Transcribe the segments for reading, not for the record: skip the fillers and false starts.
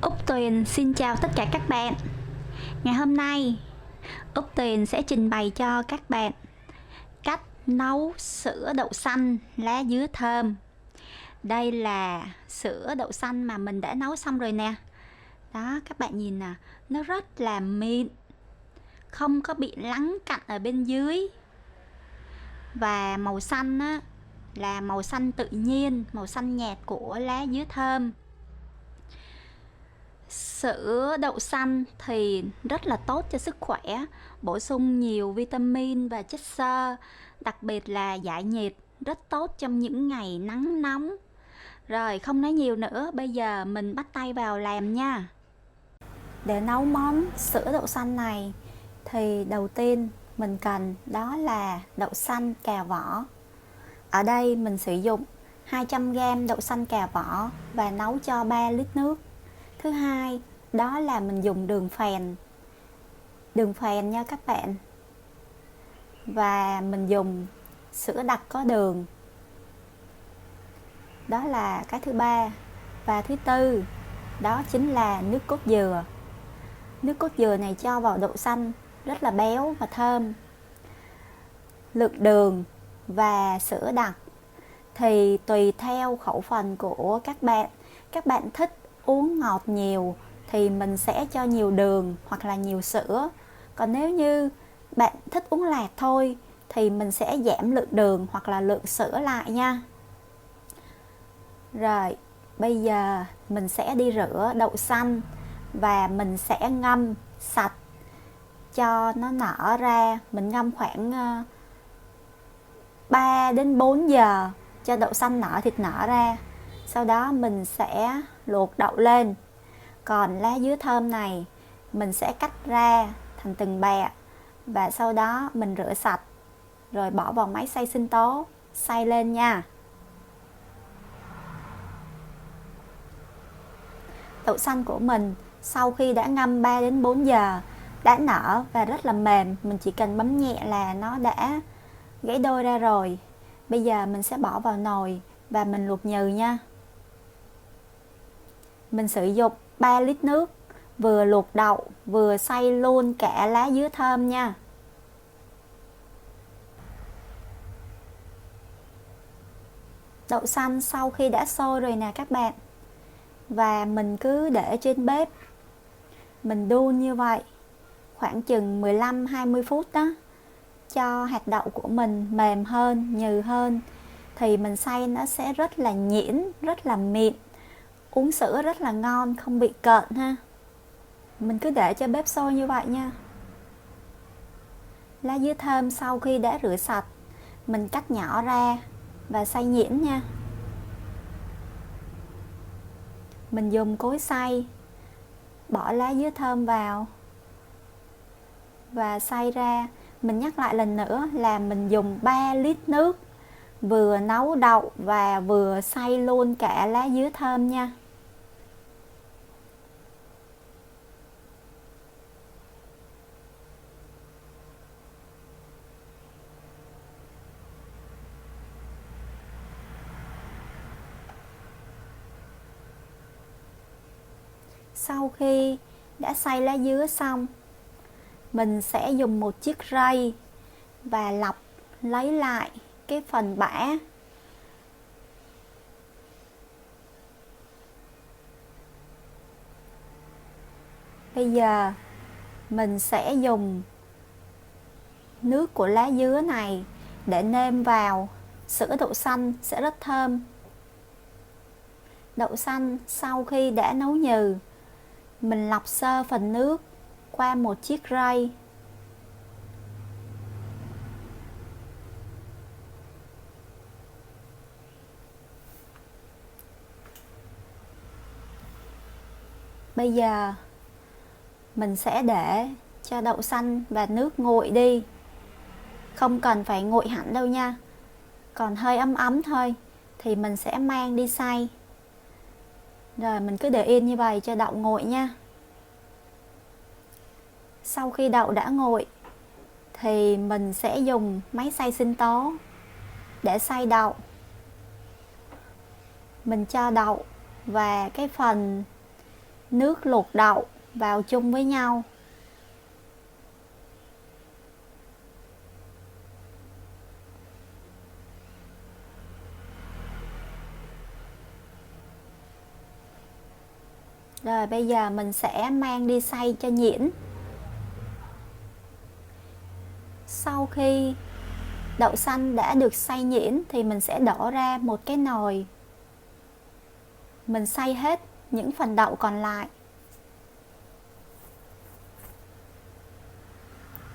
Úc Tuyền xin chào tất cả các bạn. Ngày hôm nay, Úc Tuyền sẽ trình bày cho các bạn cách nấu sữa đậu xanh lá dứa thơm. Đây là sữa đậu xanh mà mình đã nấu xong rồi nè. Đó, các bạn nhìn nè, nó rất là mịn, không có bị lắng cặn ở bên dưới. Và màu xanh á, là màu xanh tự nhiên, màu xanh nhạt của lá dứa thơm. Sữa đậu xanh thì rất là tốt cho sức khỏe, bổ sung nhiều vitamin và chất xơ, đặc biệt là giải nhiệt, rất tốt trong những ngày nắng nóng. Rồi, không nói nhiều nữa, bây giờ mình bắt tay vào làm nha. Để nấu món sữa đậu xanh này thì đầu tiên mình cần đó là đậu xanh cà vỏ. Ở đây mình sử dụng 200g đậu xanh cà vỏ và nấu cho 3 lít nước. Thứ hai, đó là mình dùng đường phèn nha các bạn. Và mình dùng sữa đặc có đường. Đó là cái thứ ba. Và thứ tư, đó chính là nước cốt dừa. Nước cốt dừa này cho vào đậu xanh rất là béo và thơm. Lượng đường và sữa đặc thì tùy theo khẩu phần của các bạn. Các bạn thích uống ngọt nhiều thì mình sẽ cho nhiều đường hoặc là nhiều sữa. Còn nếu như bạn thích uống lạt thôi thì mình sẽ giảm lượng đường hoặc là lượng sữa lại nha. Rồi, bây giờ mình sẽ đi rửa đậu xanh và mình sẽ ngâm sạch cho nó nở ra. Mình ngâm khoảng 3 đến 4 giờ cho đậu xanh nở thịt nở ra. Sau đó mình sẽ luộc đậu lên. Còn lá dứa thơm này mình sẽ cắt ra thành từng bẹ và sau đó mình rửa sạch rồi bỏ vào máy xay sinh tố, xay lên nha. Đậu xanh của mình sau khi đã ngâm 3 đến 4 giờ đã nở và rất là mềm, mình chỉ cần bấm nhẹ là nó đã gãy đôi ra rồi. Bây giờ mình sẽ bỏ vào nồi và mình luộc nhừ nha. Mình sử dụng 3 lít nước, vừa luộc đậu, vừa xay luôn cả lá dứa thơm nha. Đậu xanh sau khi đã sôi rồi nè các bạn. Và mình cứ để trên bếp. Mình đun như vậy, khoảng chừng 15-20 phút đó. Cho hạt đậu của mình mềm hơn, nhừ hơn. Thì mình xay nó sẽ rất là nhuyễn, rất là mịn. Uống sữa rất là ngon, không bị cợn ha. Mình cứ để cho bếp sôi như vậy nha. Lá dứa thơm sau khi đã rửa sạch, mình cắt nhỏ ra và xay nhuyễn nha. Mình dùng cối xay, bỏ lá dứa thơm vào và xay ra. Mình nhắc lại lần nữa là mình dùng 3 lít nước, vừa nấu đậu và vừa xay luôn cả lá dứa thơm nha. Sau khi đã xay lá dứa xong, mình sẽ dùng một chiếc rây và lọc lấy lại cái phần bã. Bây giờ mình sẽ dùng nước của lá dứa này để nêm vào sữa đậu xanh sẽ rất thơm. Đậu xanh sau khi đã nấu nhừ, mình lọc sơ phần nước qua một chiếc rây. Bây giờ mình sẽ để cho đậu xanh và nước nguội đi. Không cần phải nguội hẳn đâu nha. Còn hơi ấm ấm thôi thì mình sẽ mang đi xay. Rồi mình cứ để yên như vậy cho đậu nguội nha. Sau khi đậu đã nguội thì mình sẽ dùng máy xay sinh tố để xay đậu. Mình cho đậu và cái phần nước luộc đậu vào chung với nhau. Rồi bây giờ mình sẽ mang đi xay cho nhuyễn. Sau khi đậu xanh đã được xay nhuyễn thì mình sẽ đổ ra một cái nồi. Mình xay hết những phần đậu còn lại.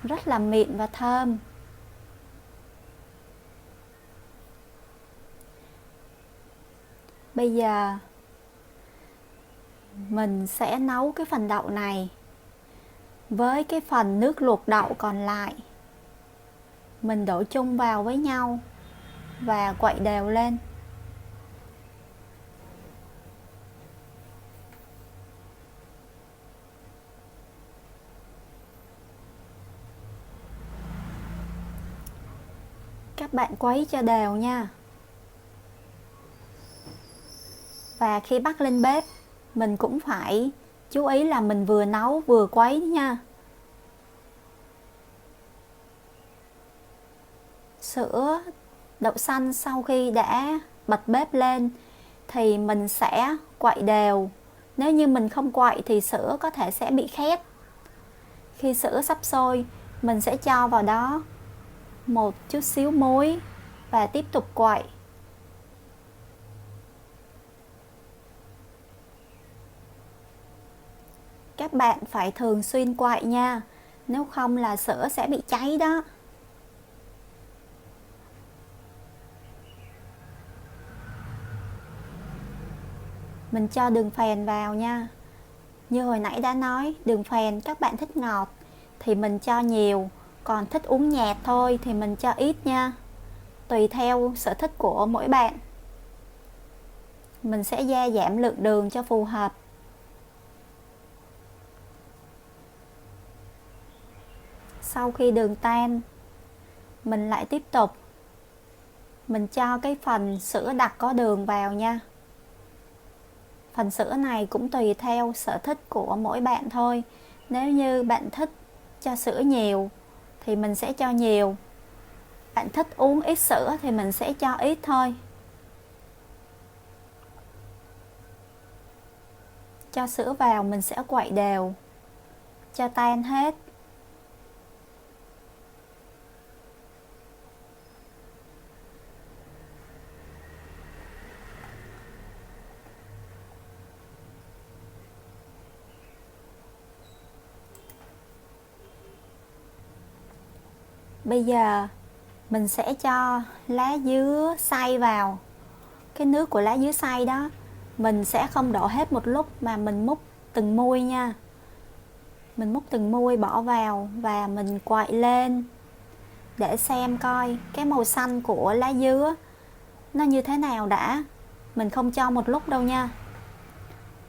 Rất là mịn và thơm. Bây giờ mình sẽ nấu cái phần đậu này với cái phần nước luộc đậu còn lại. Mình đổ chung vào với nhau và quậy đều lên. Các bạn quấy cho đều nha. Và khi bắt lên bếp, mình cũng phải chú ý là mình vừa nấu vừa quấy nha. Sữa đậu xanh sau khi đã bật bếp lên thì mình sẽ quậy đều. Nếu như mình không quậy thì sữa có thể sẽ bị khét. Khi sữa sắp sôi, mình sẽ cho vào đó một chút xíu muối và tiếp tục quậy. Các bạn phải thường xuyên quậy nha, nếu không là sữa sẽ bị cháy đó. Mình cho đường phèn vào nha. Như hồi nãy đã nói, đường phèn các bạn thích ngọt thì mình cho nhiều, còn thích uống nhạt thôi thì mình cho ít nha. Tùy theo sở thích của mỗi bạn. Mình sẽ gia giảm lượng đường cho phù hợp. Sau khi đường tan, mình lại tiếp tục. Mình cho cái phần sữa đặc có đường vào nha. Phần sữa này cũng tùy theo sở thích của mỗi bạn thôi. Nếu như bạn thích cho sữa nhiều thì mình sẽ cho nhiều. Bạn thích uống ít sữa thì mình sẽ cho ít thôi. Cho sữa vào mình sẽ quậy đều, cho tan hết. Bây giờ mình sẽ cho lá dứa xay vào. Cái nước của lá dứa xay đó mình sẽ không đổ hết một lúc mà mình múc từng muôi nha. Mình múc từng muôi bỏ vào và mình quậy lên để xem coi cái màu xanh của lá dứa nó như thế nào đã. Mình không cho một lúc đâu nha.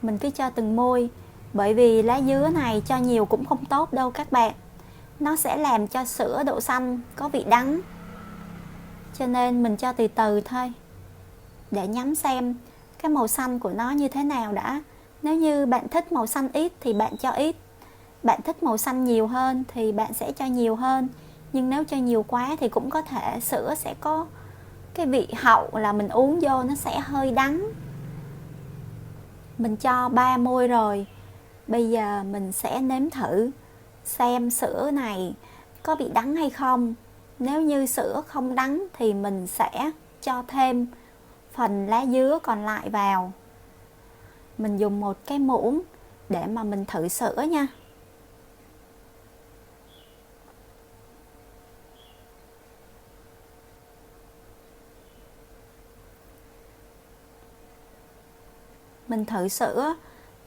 Mình cứ cho từng muôi, bởi vì lá dứa này cho nhiều cũng không tốt đâu các bạn. Nó sẽ làm cho sữa đậu xanh có vị đắng. Cho nên mình cho từ từ thôi, để nhắm xem cái màu xanh của nó như thế nào đã. Nếu như bạn thích màu xanh ít thì bạn cho ít. Bạn thích màu xanh nhiều hơn thì bạn sẽ cho nhiều hơn. Nhưng nếu cho nhiều quá thì cũng có thể sữa sẽ có cái vị hậu là mình uống vô nó sẽ hơi đắng. Mình cho 3 muôi rồi. Bây giờ mình sẽ nếm thử xem sữa này có bị đắng hay không. Nếu như sữa không đắng thì mình sẽ cho thêm phần lá dứa còn lại vào. Mình dùng một cái muỗng để mà mình thử sữa nha. Mình thử sữa,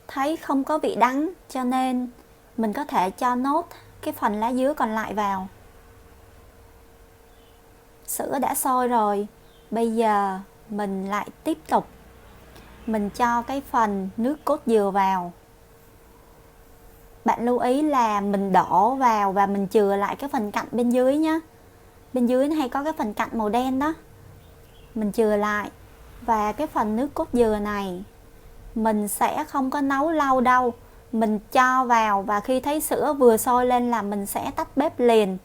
thấy không có vị đắng cho nên mình có thể cho nốt cái phần lá dứa còn lại vào. Sữa đã sôi rồi, bây giờ mình lại tiếp tục. Mình cho cái phần nước cốt dừa vào. Bạn lưu ý là mình đổ vào và mình chừa lại cái phần cạnh bên dưới nhé. Bên dưới nó hay có cái phần cạnh màu đen đó. Mình chừa lại. Và cái phần nước cốt dừa này mình sẽ không có nấu lâu đâu. Mình cho vào và khi thấy sữa vừa sôi lên là mình sẽ tắt bếp liền.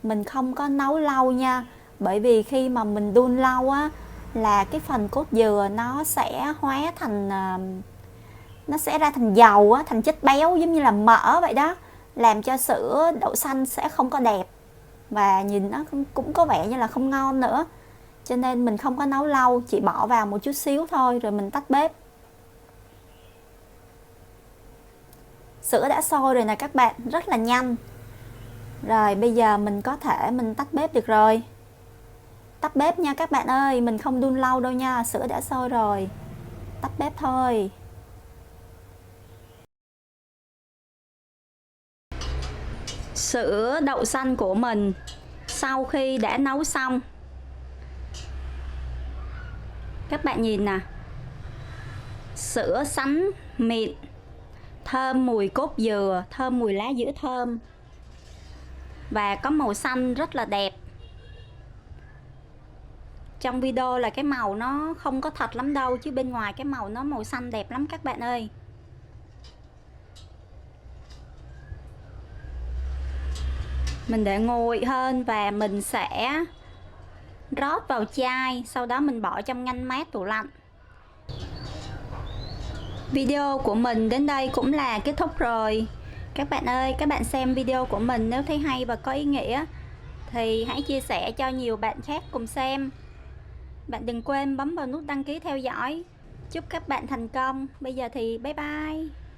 Mình không có nấu lâu nha. Bởi vì khi mà mình đun lâu á là cái phần cốt dừa nó sẽ hóa thành nó sẽ ra thành dầu á, thành chất béo giống như là mỡ vậy đó, làm cho sữa đậu xanh sẽ không có đẹp và nhìn nó cũng có vẻ như là không ngon nữa. Cho nên mình không có nấu lâu, chỉ bỏ vào một chút xíu thôi rồi mình tắt bếp. Sữa đã sôi rồi nè các bạn, rất là nhanh. Rồi bây giờ mình có thể mình tắt bếp được rồi. Tắt bếp nha các bạn ơi, mình không đun lâu đâu nha, sữa đã sôi rồi. Tắt bếp thôi. Sữa đậu xanh của mình sau khi đã nấu xong, các bạn nhìn nè, sữa sánh mịn, thơm mùi cốt dừa, thơm mùi lá dứa thơm và có màu xanh rất là đẹp. Trong video là cái màu nó không có thật lắm đâu, chứ bên ngoài cái màu nó màu xanh đẹp lắm các bạn ơi. Mình để nguội hơn và mình sẽ rót vào chai, sau đó mình bỏ trong ngăn mát tủ lạnh. Video của mình đến đây cũng là kết thúc rồi. Các bạn ơi, các bạn xem video của mình nếu thấy hay và có ý nghĩa thì hãy chia sẻ cho nhiều bạn khác cùng xem. Bạn đừng quên bấm vào nút đăng ký theo dõi. Chúc các bạn thành công. Bây giờ thì bye bye.